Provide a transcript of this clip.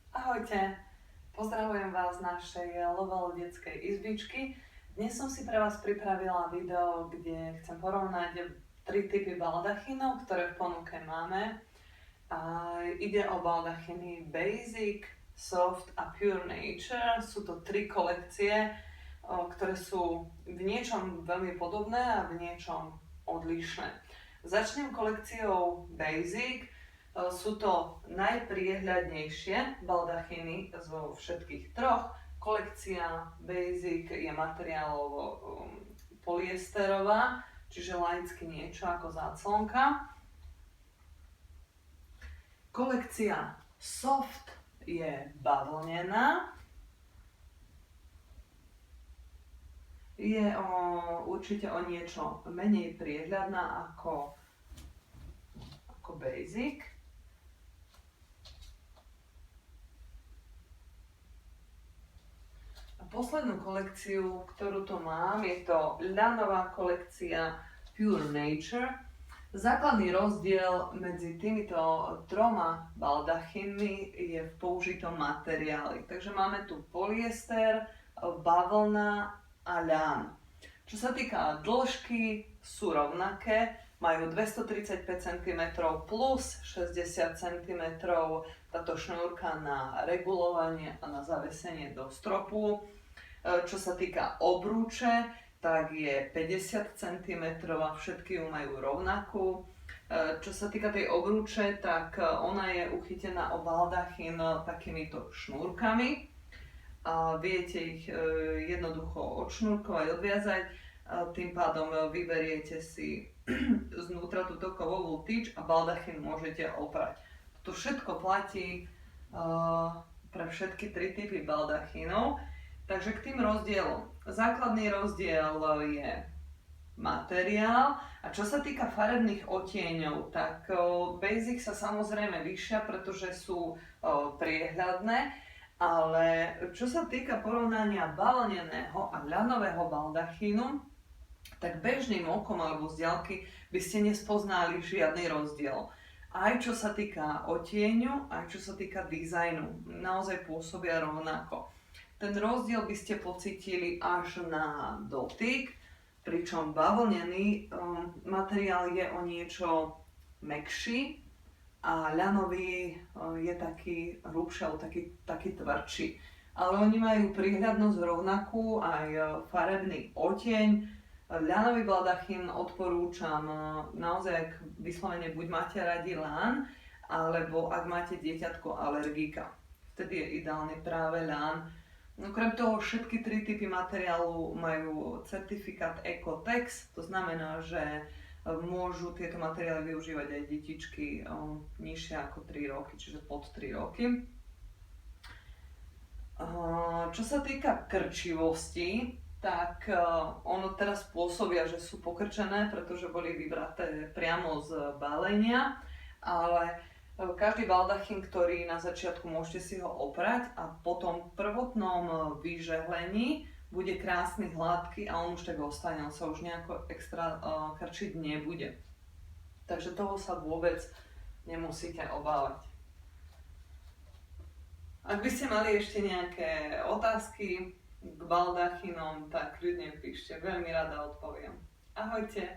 Ahojte, pozdravujem vás z našej Lovell detskej izbičky. Dnes som si pre vás pripravila video, kde chcem porovnať 3 typy baldachínov, ktoré v ponuke máme. Ide o baldachíny Basic, Soft a Pure Nature. Sú to 3 kolekcie, ktoré sú v niečom veľmi podobné a v niečom odlišné. Začnem kolekciou Basic. Sú to najpriehľadnejšie baldachíny zo všetkých troch. Kolekcia Basic je materiálovo polyesterová, čiže laicky niečo ako záclonka. Kolekcia Soft je bavlnená. Je určite o niečo menej priehľadná ako Basic. Poslednú kolekciu, ktorú tu mám, je to ľanová kolekcia Pure Nature. Základný rozdiel medzi týmito troma baldachínmi je v použitom materiáli. Takže máme tu polyester, bavlna a ľan. Čo sa týka dĺžky, sú rovnaké. Majú 235 cm plus 60 cm táto šnúrka na regulovanie a na zavesenie do stropu. Čo sa týka obrúče, tak je 50 cm a všetky ju majú rovnakú. Čo sa týka tej obrúče, tak ona je uchytená o baldachín takýmito šnúrkami. Viete ich jednoducho odšnúrkovať, odviazať. Tým pádom vyberiete si znútra túto kovovú tyč a baldachín môžete oprať. To všetko platí pre všetky 3 typy baldachínov. Takže k tým rozdielom. Základný rozdiel je materiál a čo sa týka farebných odtieňov, tak Basic sa samozrejme líšia, pretože sú priehľadné, ale čo sa týka porovnania bavlneného a ľanového baldachínu, tak bežným okom alebo z diaľky by ste nespoznali žiadny rozdiel. Aj čo sa týka odtieňu, aj čo sa týka dizajnu, naozaj pôsobia rovnako. Ten rozdiel by ste pocítili až na dotyk, pričom bavlnený materiál je o niečo mäkší a ľanový je taký hrubší alebo taký tvrdší. Ale oni majú prihľadnosť rovnakú, aj farebný odtieň. Ľanový baldachín odporúčam naozaj, ak vyslovene buď máte radi ľan, alebo ak máte dieťatko alergika. Vtedy je ideálny práve ľan. Okrem toho všetky 3 typy materiálu majú certifikát Ecotex, to znamená, že môžu tieto materiály využívať aj detičky nižšie ako 3 roky, čiže pod 3 roky. Čo sa týka krčivosti, tak ono teraz pôsobia, že sú pokrčené, pretože boli vybraté priamo z balenia, ale každý baldachín, ktorý na začiatku môžete si ho oprať a po tom prvotnom vyžehlení bude krásny, hladký a on už tak ostane, on sa už nejako extra krčiť nebude. Takže toho sa vôbec nemusíte obávať. Ak by ste mali ešte nejaké otázky k baldachínom, tak kľudne píšte, veľmi rada odpoviem. Ahojte!